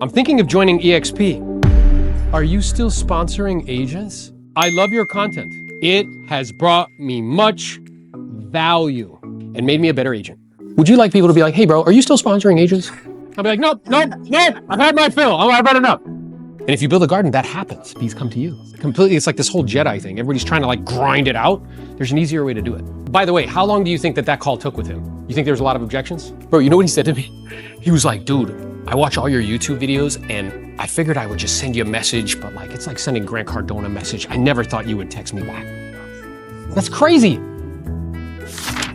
I'm thinking of joining EXP. Are you still sponsoring agents? I love your content. It has brought me much value and made me a better agent. Would you like people to be like, hey bro, are you still sponsoring agents? I'll be like, nope, I've had my fill. I've had enough. And if you build a garden, that happens. Bees come to you. Completely, it's like this whole Jedi thing. Everybody's trying to like grind it out. There's an easier way to do it. By the way, how long do you think that call took with him? You think there was a lot of objections? Bro, you know what he said to me? He was like, dude, I watch all your YouTube videos and I figured I would just send you a message, but like, it's like sending Grant Cardone a message. I never thought you would text me back. That's crazy.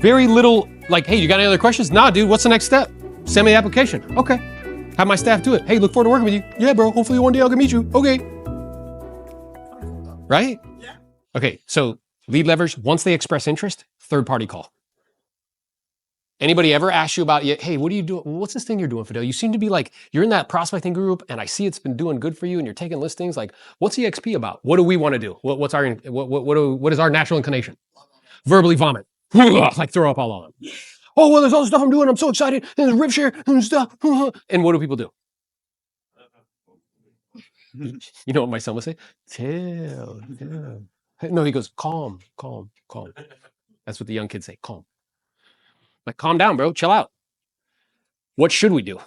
Very little, like, hey, you got any other questions? Nah, dude, what's the next step? Send me the application. Okay. Have my staff do it. Hey, look forward to working with you. Yeah, bro, hopefully one day I'll get meet you. Okay. Right? Yeah. Okay, so lead levers, once they express interest, third party call. Anybody ever ask you about, hey, what are you doing? What's this thing you're doing, Fidel? You seem to be like, you're in that prospecting group and I see it's been doing good for you and you're taking listings. Like, what's EXP about? What do we want to do? What is our natural inclination? Verbally vomit. Like throw up all on them. Oh, well, there's all the stuff I'm doing. I'm so excited. And there's rip share and stuff. And what do people do? You know what my son would say? Chill. No, he goes, calm. That's what the young kids say, calm. Like, calm down, bro. Chill out. What should we do?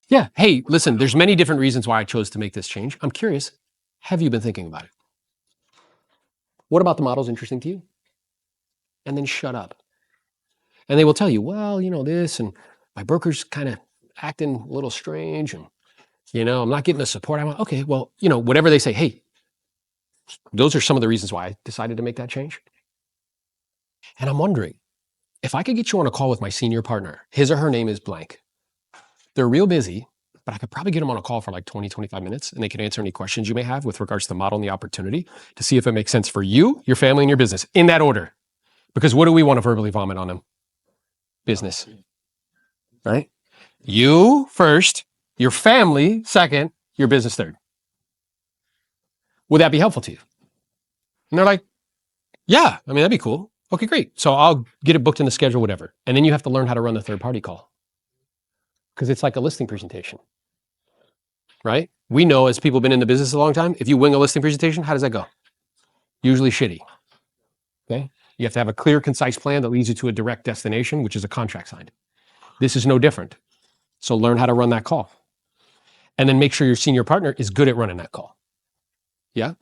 Yeah. Hey, listen, there's many different reasons why I chose to make this change. I'm curious. Have you been thinking about it? What about the model's interesting to you? And then shut up. And they will tell you, well, you know, this and my broker's kind of acting a little strange and, you know, I'm not getting the support I want. Okay, well, you know, whatever they say, hey, those are some of the reasons why I decided to make that change. And I'm wondering, if I could get you on a call with my senior partner, his or her name is blank. They're real busy, but I could probably get them on a call for like 20, 25 minutes and they can answer any questions you may have with regards to the model and the opportunity to see if it makes sense for you, your family, and your business in that order. Because what do we want to verbally vomit on them? Business, right? You first, your family second, your business third. Would that be helpful to you? And they're like, yeah, I mean, that'd be cool. Okay, great. So I'll get it booked in the schedule, whatever. And then you have to learn how to run the third party call because it's like a listing presentation, right? We know as people been in the business a long time, if you wing a listing presentation, how does that go? Usually shitty, okay? You have to have a clear, concise plan that leads you to a direct destination, which is a contract signed. This is no different. So learn how to run that call. And then make sure your senior partner is good at running that call. Yeah?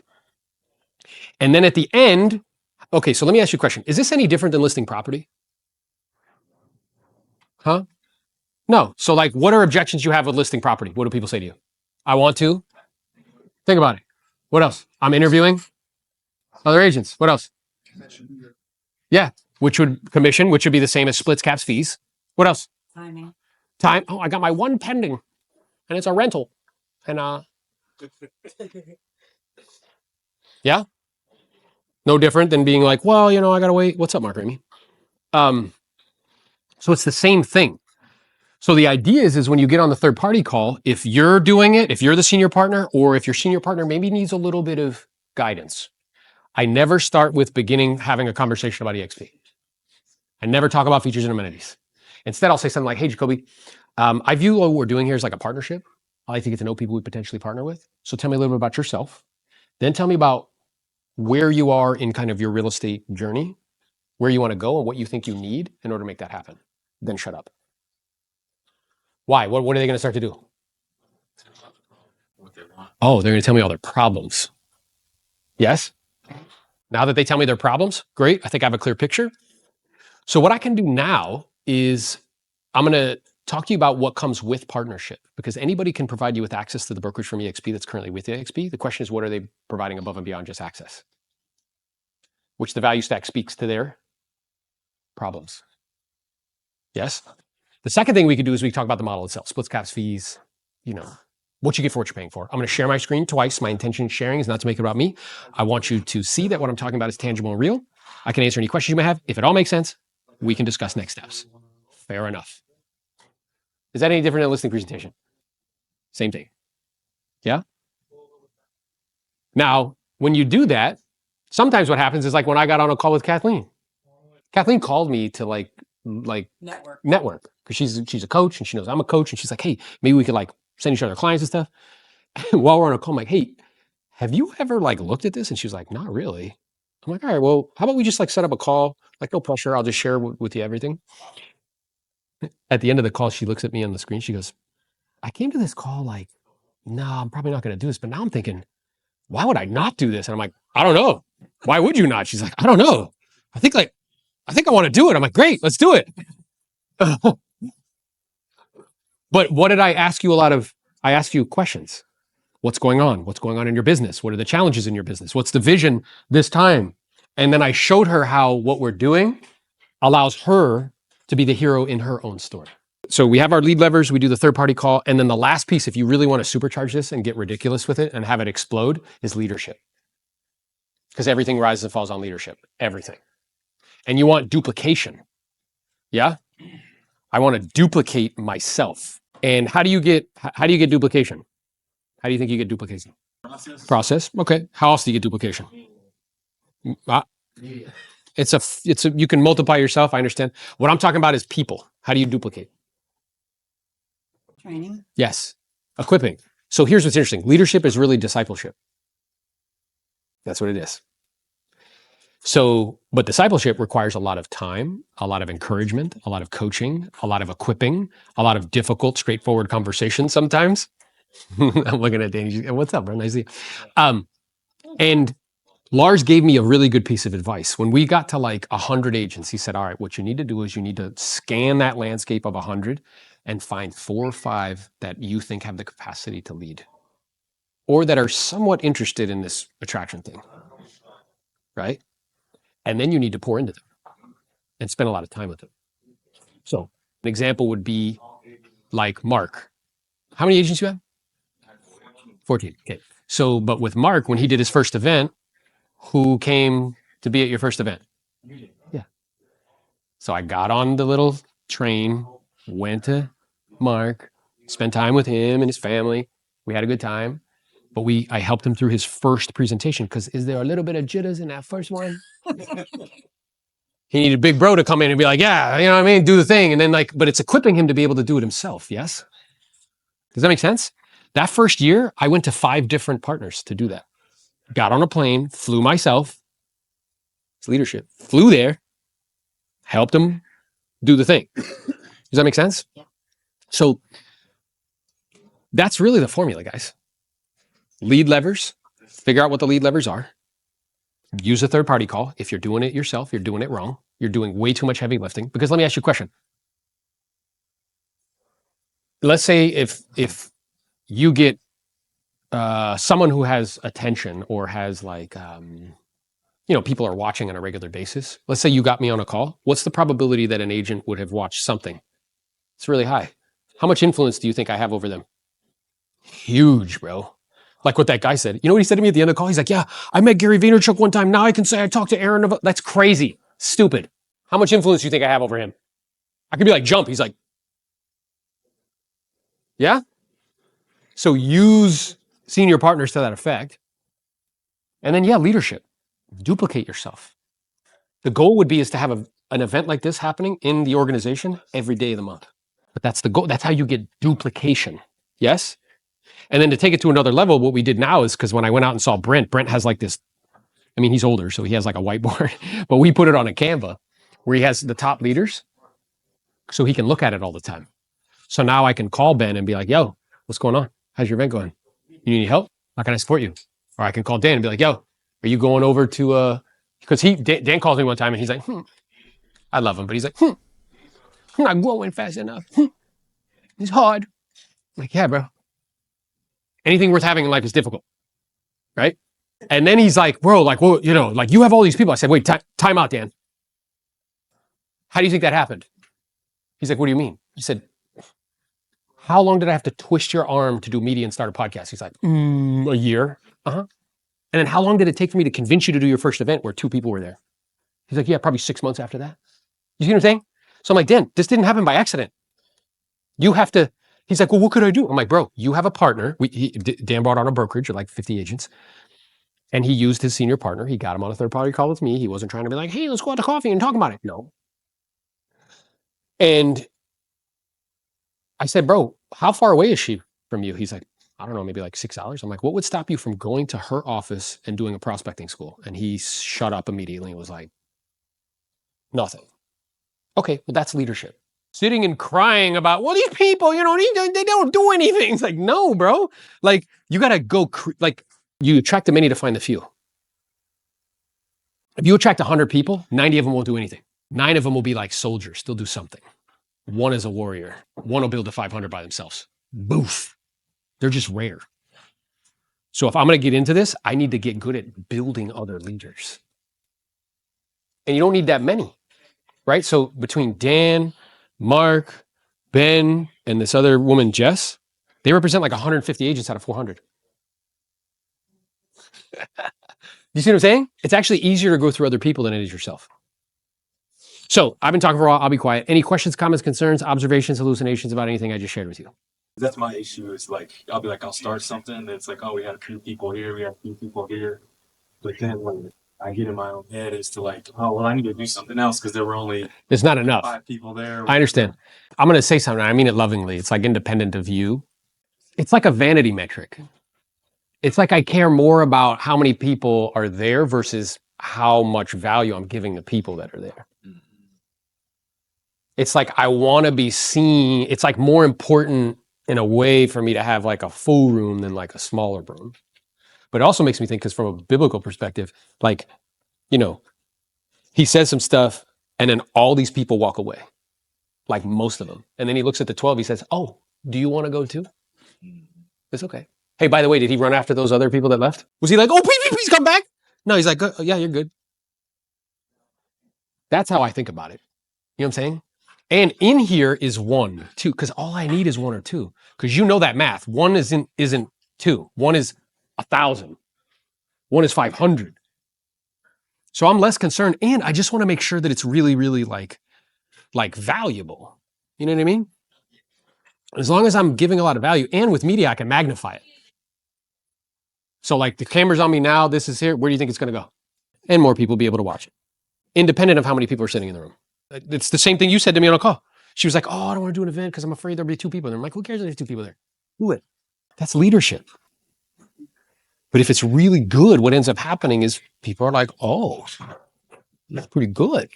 And then at the end, okay, so let me ask you a question. Is this any different than listing property? Huh? No. So like, what are objections you have with listing property? What do people say to you? I want to. Think about it. What else? I'm interviewing other agents. What else? Yeah, which would be the same as splits, caps, fees. What else? Timing. Time. Oh, I got my one pending, and it's a rental. And yeah, no different than being like, well, you know, I gotta wait. What's up, Mark Ramey? So it's the same thing. So the idea is when you get on the third party call, if you're doing it, if you're the senior partner, or if your senior partner maybe needs a little bit of guidance, I never start with having a conversation about EXP. I never talk about features and amenities. Instead, I'll say something like, hey, Jacoby, I view what we're doing here as like a partnership. I like to get to know people we potentially partner with. So tell me a little bit about yourself. Then tell me about where you are in kind of your real estate journey, where you want to go and what you think you need in order to make that happen. Then shut up. Why? What are they going to start to do? What they want. Oh, they're going to tell me all their problems. Yes? Now that they tell me their problems, great. I think I have a clear picture. So what I can do now is I'm going to talk to you about what comes with partnership, because anybody can provide you with access to the brokerage from EXP that's currently with EXP. The question is, what are they providing above and beyond just access? Which the value stack speaks to their problems. Yes? The second thing we could do is we talk about the model itself, splits, caps, fees, you know, what you get for what you're paying for. I'm going to share my screen twice. My intention in sharing is not to make it about me. I want you to see that what I'm talking about is tangible and real. I can answer any questions you may have. If it all makes sense, we can discuss next steps. Fair enough. Is that any different than a listing presentation? Same thing. Yeah? Now, when you do that, sometimes what happens is like when I got on a call with Kathleen. Kathleen called me to like network because she's a coach and she knows I'm a coach, and she's like, hey, maybe we could like send each other clients and stuff. While we're on a call, I'm like, hey, have you ever like looked at this? And she was like, not really. I'm like, all right, well, how about we just like set up a call? Like, no pressure. I'll just share with you everything. At the end of the call, she looks at me on the screen. She goes, I came to this call like, no, I'm probably not going to do this. But now I'm thinking, why would I not do this? And I'm like, I don't know. Why would you not? She's like, I don't know. I think I want to do it. I'm like, great, let's do it. But what did I ask you I asked you questions. What's going on? What's going on in your business? What are the challenges in your business? What's the vision this time? And then I showed her how what we're doing allows her to be the hero in her own story. So we have our lead levers, we do the third party call. And then the last piece, if you really want to supercharge this and get ridiculous with it and have it explode, is leadership. Because everything rises and falls on leadership, everything. And you want duplication. Yeah? I want to duplicate myself. And how do you get duplication? How do you think you get duplication? Process. Okay. How else do you get duplication? It's a you can multiply yourself. I understand. What I'm talking about is people. How do you duplicate? Training. Yes. Equipping. So here's what's interesting. Leadership is really discipleship. That's what it is. So, but discipleship requires a lot of time, a lot of encouragement, a lot of coaching, a lot of equipping, a lot of difficult, straightforward conversations sometimes. I'm looking at Danny. What's up, bro? Nice to see you. And Lars gave me a really good piece of advice. When we got to like 100 agents, he said, all right, what you need to do is you need to scan that landscape of 100 and find 4 or 5 that you think have the capacity to lead or that are somewhat interested in this attraction thing, right? And then you need to pour into them and spend a lot of time with them. So an example would be like Mark. How many agents you have? 14. Okay. So, but with Mark, when he did his first event, who came to be at your first event? Yeah. So I got on the little train, went to Mark, spent time with him and his family. We had a good time. But I helped him through his first presentation because is there a little bit of jitters in that first one? He needed Big Bro to come in and be like, yeah, you know what I mean? Do the thing. And then but it's equipping him to be able to do it himself. Yes. Does that make sense? That first year, I went to 5 different partners to do that. Got on a plane, flew myself. It's leadership. Flew there, helped him do the thing. Does that make sense? Yeah. So that's really the formula, guys. Lead levers, figure out what the lead levers are. Use a third party call. If you're doing it yourself, you're doing it wrong. You're doing way too much heavy lifting. Because let me ask you a question. Let's say if you get someone who has attention or has like, people are watching on a regular basis. Let's say you got me on a call. What's the probability that an agent would have watched something? It's really high. How much influence do you think I have over them? Huge, bro. Like what that guy said. You know what he said to me at the end of the call? He's like, yeah, I met Gary Vaynerchuk one time. Now I can say I talked to Aaron Novello. That's crazy. Stupid. How much influence do you think I have over him? I could be like, jump. He's like, yeah? So use senior partners to that effect. And then, leadership. Duplicate yourself. The goal would be is to have an event like this happening in the organization every day of the month. But that's the goal. That's how you get duplication. Yes? And then to take it to another level, what we did now is because when I went out and saw Brent has like this, he's older, so he has like a whiteboard, but we put it on a Canva where he has the top leaders so he can look at it all the time. So now I can call Ben and be like, yo, what's going on? How's your event going? You need any help? How can I support you? Or I can call Dan and be like, yo, are you going over to, because Dan calls me one time and he's like, I love him, but he's like, I'm not growing fast enough. It's hard. I'm like, yeah, bro. Anything worth having in life is difficult, right? And then he's like, bro, like, well, like you have all these people. I said, wait, time out, Dan. How do you think that happened? He's like, what do you mean? He said, how long did I have to twist your arm to do media and start a podcast? He's like, a year. Uh-huh. And then how long did it take for me to convince you to do your first event where 2 people were there? He's like, yeah, probably 6 months after that. You see what I'm saying? So I'm like, Dan, this didn't happen by accident. You have to. He's like, well, what could I do? I'm like, bro, you have a partner. Dan brought on a brokerage of like 50 agents. And he used his senior partner. He got him on a third party call with me. He wasn't trying to be like, hey, let's go out to coffee and talk about it. No. And I said, bro, how far away is she from you? He's like, I don't know, maybe like $6. I'm like, what would stop you from going to her office and doing a prospecting school? And he shut up immediately and was like, nothing. Okay, well, that's leadership. Sitting and crying about, well, these people, they don't do anything. It's like, no, bro. Like, you got to go, like, you attract the many to find the few. If you attract 100 people, 90 of them won't do anything. 9 of them will be like soldiers, they'll do something. 1 is a warrior. 1 will build to 500 by themselves. Boof. They're just rare. So if I'm going to get into this, I need to get good at building other leaders. And you don't need that many, right? So between Dan, Mark, Ben, and this other woman, Jess, they represent like 150 agents out of 400. You see what I'm saying? It's actually easier to go through other people than it is yourself. So I've been talking for a while. I'll be quiet. Any questions, comments, concerns, observations, hallucinations about anything I just shared with you? That's my issue. It's like, I'll be like, I'll start something. And it's like, oh, we had a few people here. We had a few people here. But then when I get in my own head, it's to like, oh, well, I need to do something else because there were only It's not enough. 5 people there. I understand. I'm going to say something. I mean it lovingly. It's like independent of you. It's like a vanity metric. It's like I care more about how many people are there versus how much value I'm giving the people that are there. It's like I want to be seen. It's like more important in a way for me to have like a full room than like a smaller room. But it also makes me think, because from a biblical perspective, like, he says some stuff and then all these people walk away, like most of them. And then he looks at the 12, he says, oh, do you want to go too? It's okay. Hey, by the way, did he run after those other people that left? Was he like, oh, please come back? No, he's like, oh, yeah, you're good. That's how I think about it. You know what I'm saying? And in here is 1, 2, because all I need is 1 or 2. Because you know that math. 1 isn't 2. 1 is 1,000. 1 is 500. So I'm less concerned, and I just want to make sure that it's really, really like valuable. You know what I mean? As long as I'm giving a lot of value, and with media, I can magnify it. So like the camera's on me now, this is here. Where do you think it's going to go? And more people will be able to watch it, independent of how many people are sitting in the room. It's the same thing you said to me on a call. She was like, oh, I don't want to do an event because I'm afraid there'll be 2 people there. I'm like, who cares if there's 2 people there? Do it. That's leadership. But if it's really good, what ends up happening is people are like, oh, that's pretty good.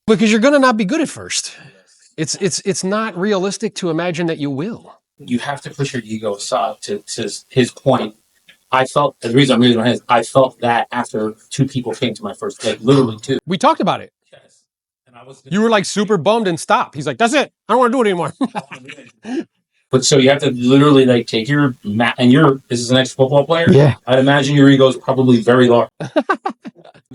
Because you're going to not be good at first. It's not realistic to imagine that you will. You have to push your ego aside. To his point, I felt, the reason I'm raising my hands, I felt that after 2 people came to my first, like literally 2. We talked about it. Yes. And You were like super bummed and stopped. He's like, that's it. I don't want to do it anymore. But so you have to literally like take your and this is an ex-football player. Yeah. I'd imagine your ego is probably very large.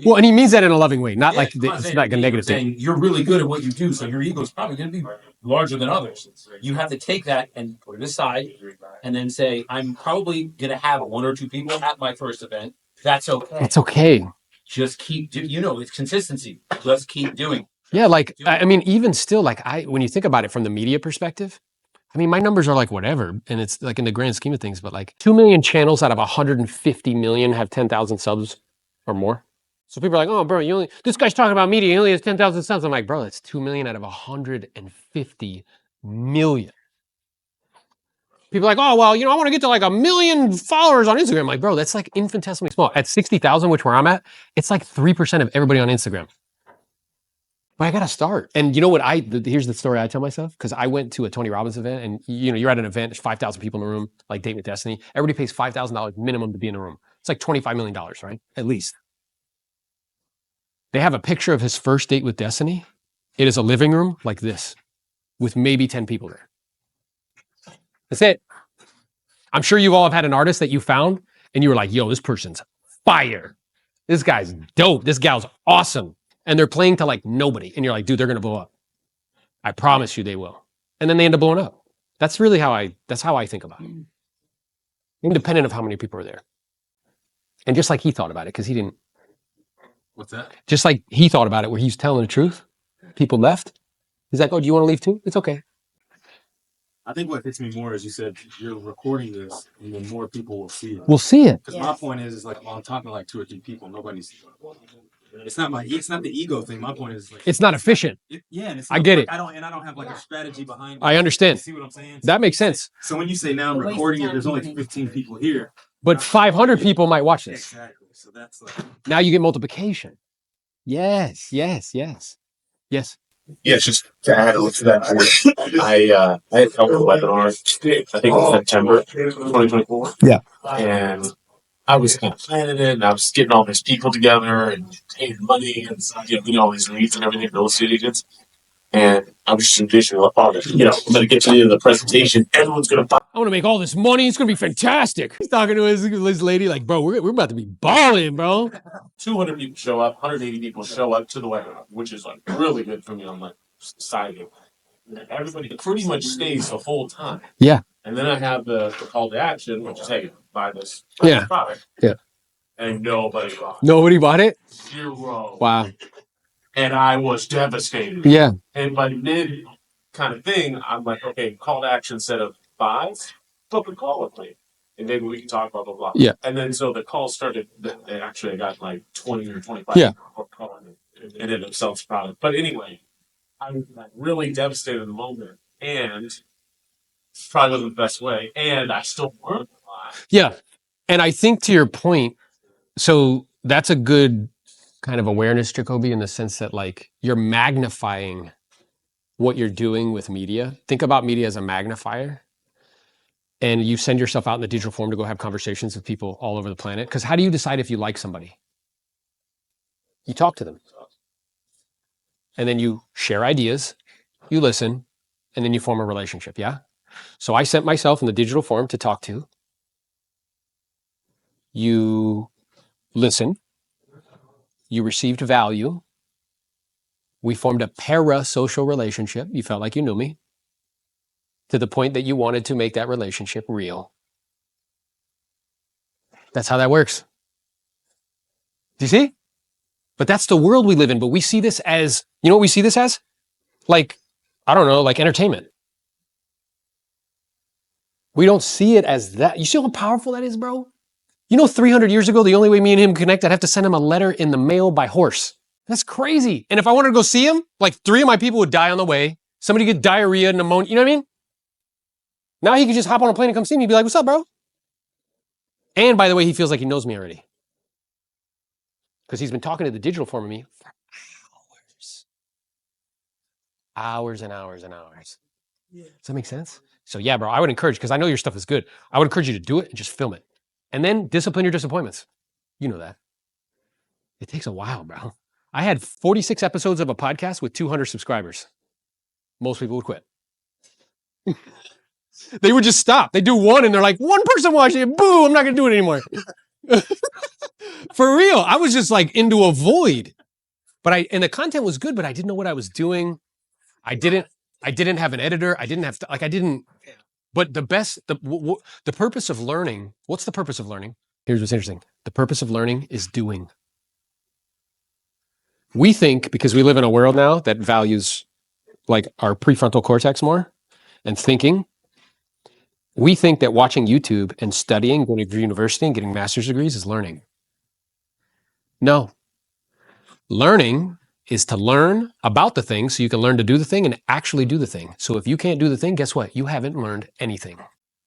Well, and he means that in a loving way, not like I'm it's like a negative thing. You're really good at what you do, so your ego is probably going to be larger than others. You have to take that and put it aside, and then say, I'm probably going to have 1 or 2 people at my first event. That's okay. It's okay. Just keep it's consistency. Just keep doing. Yeah, like I mean, even still, like when you think about it from the media perspective, I mean, my numbers are like whatever, and it's like in the grand scheme of things, but like 2 million channels out of 150 million have 10,000 subs or more. So people are like, oh, bro, this guy's talking about media, he only has 10,000 subs. I'm like, bro, that's 2 million out of 150 million. People are like, oh, well, I want to get to like 1 million followers on Instagram. I'm like, bro, that's like infinitesimally small. At 60,000, which where I'm at, it's like 3% of everybody on Instagram. But I got to start. And you know what here's the story I tell myself, because I went to a Tony Robbins event, and you're at an event, there's 5,000 people in the room, like Date with Destiny. Everybody pays $5,000 minimum to be in the room. It's like $25 million, right? At least. They have a picture of his first date with Destiny. It is a living room like this with maybe 10 people there. That's it. I'm sure you all have had an artist that you found and you were like, yo, this person's fire. This guy's dope. This gal's awesome. And they're playing to like nobody. And you're like, dude, they're going to blow up. I promise you they will. And then they end up blowing up. That's really how I think about it. Independent of how many people are there. And just like he thought about it, because he didn't. What's that? Just like he thought about it, where he's telling the truth. People left. He's like, oh, do you want to leave too? It's okay. I think what hits me more is you said you're recording this, and then more people will see it. We'll see it. Because my point is like, well, I'm talking to like 2 or 3 people. Nobody's. it's not the ego thing. My point is like It's not efficient. And I get it. I don't have like a strategy behind it. I understand. You see what I'm saying? That makes sense. So when you say now I'm recording it, there's only 15 people here. But 500 people might watch this. Exactly. So that's like Now you get multiplication. Yes, yes, yes. Yes. Yeah, just to add a little to that, I had held a webinar, I think in September 2024. Yeah. And I was kind of planning it, and I was getting all these people together and paying money and getting all these leads and everything, real estate agents. And I was just envisioning, I'm going to get to the end of the presentation. Everyone's going to buy. I want to make all this money. It's going to be fantastic. He's talking to his lady like, bro, we're about to be balling, bro. 200 people show up, 180 people show up to the webinar, which is like really good for me on my side. Everybody pretty much stays the whole time. Yeah. And then I have the call to action, which is, hey, buy this product. Yeah. And nobody bought it. Nobody bought it? 0. Wow. And I was devastated. Yeah. And by mid kind of thing, I'm like, okay, call to action instead of 5, book a call with me. And maybe we can talk blah, blah, blah. Yeah. And then so the call started, actually I got like 20 or 25 people calling it. It ended up selling the product. But anyway, I was like really devastated in the moment. And probably wasn't the best way. And I still learned a lot. Yeah. And I think to your point, so that's a good kind of awareness, Jacoby, in the sense that like you're magnifying what you're doing with media. Think about media as a magnifier. And you send yourself out in the digital form to go have conversations with people all over the planet. Because how do you decide if you like somebody? You talk to them. And then you share ideas, you listen, and then you form a relationship, yeah? So I sent myself in the digital form to talk to. You listened. You received value. We formed a parasocial relationship. You felt like you knew me to the point that you wanted to make that relationship real. That's how that works. Do you see? But that's the world we live in. But we see this as, you know what we see this as? Like, I don't know, like entertainment. We don't see it as that. You see how powerful that is, bro? You know, 300 years ago, the only way me and him connect, I'd have to send him a letter in the mail by horse. That's crazy. And if I wanted to go see him, like 3 of my people would die on the way. Somebody get diarrhea, pneumonia, you know what I mean? Now he could just hop on a plane and come see me and be like, what's up, bro? And by the way, he feels like he knows me already. Because he's been talking to the digital form of me for hours. Hours and hours and hours. Yeah. Does that make sense? So yeah, bro, I would encourage, because I know your stuff is good. I would encourage you to do it and just film it. And then discipline your disappointments. You know that. It takes a while, bro. I had 46 episodes of a podcast with 200 subscribers. Most people would quit. They would just stop. They do one and they're like, one person watching it. Boo, I'm not going to do it anymore. For real. I was just like into a void. And the content was good, but I didn't know what I was doing. I didn't have an editor. But the purpose of learning, what's the purpose of learning? Here's what's interesting. The purpose of learning is doing. We think, because we live in a world now that values like our prefrontal cortex more and thinking, we think that watching YouTube and studying, going to university and getting master's degrees is learning. No. Learning is to learn about the thing so you can learn to do the thing and actually do the thing. So if you can't do the thing, guess what? You haven't learned anything.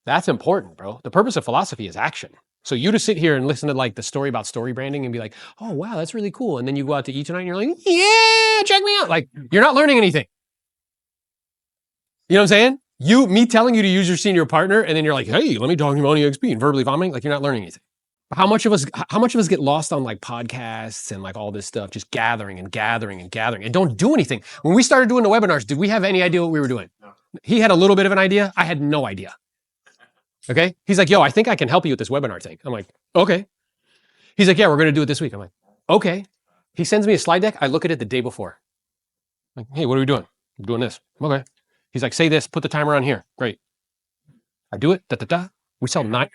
That's important, bro. The purpose of philosophy is action. So you to sit here and listen to like the story about story branding and be like, oh, wow, that's really cool. And then you go out to eat tonight and you're like, yeah, check me out. Like, you're not learning anything. You know what I'm saying? Me telling you to use your senior partner and then you're like, hey, let me talk to you about EXP and verbally vomiting. Like, you're not learning anything. How much of us get lost on like podcasts and like all this stuff, just gathering and gathering and gathering and don't do anything? When we started doing the webinars, did we have any idea what we were doing? No. He had a little bit of an idea. I had no idea. Okay. He's like, yo, I think I can help you with this webinar thing. I'm like, okay. He's like, yeah, we're going to do it this week. I'm like, okay. He sends me a slide deck. I look at it the day before. I'm like, hey, what are we doing? I'm doing this. Okay. He's like, say this, put the timer on here. Great. I do it. We sell 9.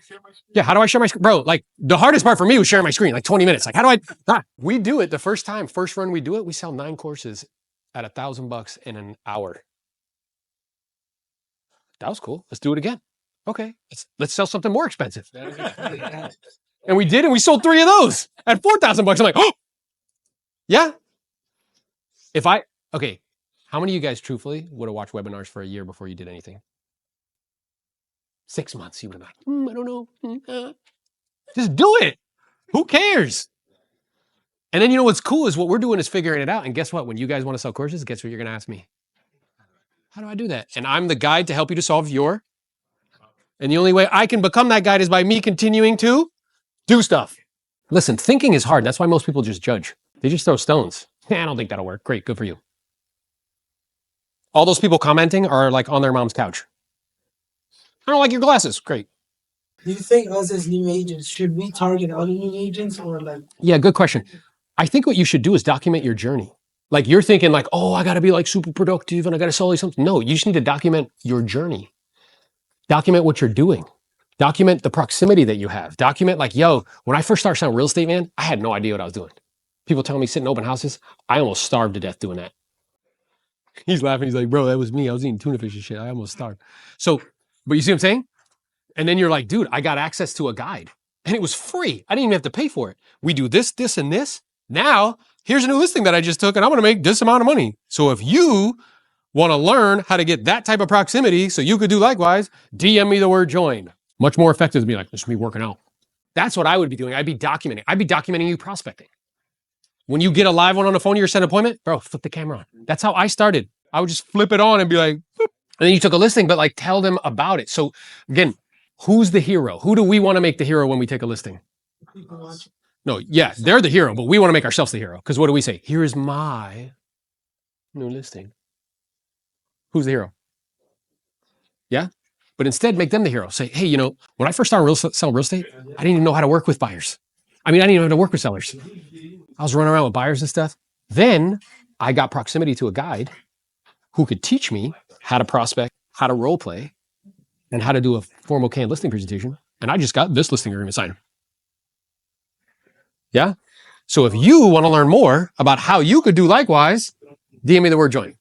Yeah, how do I share my screen? Bro, like the hardest part for me was sharing my screen, like 20 minutes. Like, how do I? We do it the first run we do it, we sell 9 courses at $1,000 in an hour. That was cool. Let's do it again. Okay, let's sell something more expensive. And we did, and we sold 3 of those at $4,000. I'm like, oh, Yeah. Okay, how many of you guys truthfully would have watched webinars for a year before you did anything? 6 months, you would have been like, I don't know. Just do it. Who cares? And then you know what's cool is what we're doing is figuring it out. And guess what? When you guys want to sell courses, guess what you're going to ask me? How do I do that? And I'm the guide to help you to solve your. And the only way I can become that guide is by me continuing to do stuff. Listen, thinking is hard. That's why most people just judge. They just throw stones. I don't think that'll work. Great, good for you. All those people commenting are like on their mom's couch. I don't like your glasses. Great. Do you think us as new agents, should we target other new agents or like? Yeah, good question. I think what you should do is document your journey. Like you're thinking like, oh, I got to be like super productive and I got to sell you something. No, you just need to document your journey. Document what you're doing. Document the proximity that you have. Document like, yo, when I first started selling real estate, man, I had no idea what I was doing. People telling me sit in open houses. I almost starved to death doing that. He's laughing. He's like, bro, that was me. I was eating tuna fish and shit. I almost starved. So, but you see what I'm saying? And then you're like, dude, I got access to a guide and it was free. I didn't even have to pay for it. We do this, this, and this. Now, here's a new listing that I just took and I'm going to make this amount of money. So if you want to learn how to get that type of proximity so you could do likewise, DM me the word join. Much more effective than be like, this is me working out. That's what I would be doing. I'd be documenting. I'd be documenting you prospecting. When you get a live one on the phone, you're set an appointment, bro, flip the camera on. That's how I started. I would just flip it on and be like, boop. And then you took a listing, but like tell them about it. So again, who's the hero? Who do we want to make the hero when we take a listing? No, yeah, they're the hero, but we want to make ourselves the hero. Because what do we say? Here is my new listing. Who's the hero? Yeah? But instead, make them the hero. Say, hey, you know, when I first started selling real estate, I didn't even know how to work with buyers. I mean, I didn't even know how to work with sellers. I was running around with buyers and stuff. Then I got proximity to a guide who could teach me how to prospect, how to role play, and how to do a formal canned listing presentation. And I just got this listing agreement signed. Yeah? So if you want to learn more about how you could do likewise, DM me the word join.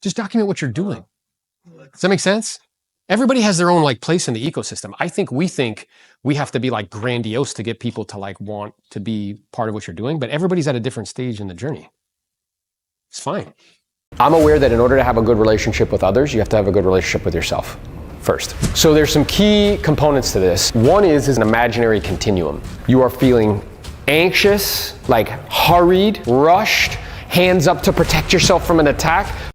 Just document what you're doing. Does that make sense? Everybody has their own like place in the ecosystem. I think we have to be like grandiose to get people to like want to be part of what you're doing, but everybody's at a different stage in the journey. It's fine. I'm aware that in order to have a good relationship with others, you have to have a good relationship with yourself first. So there's some key components to this. One is an imaginary continuum. You are feeling anxious, like hurried, rushed, hands up to protect yourself from an attack.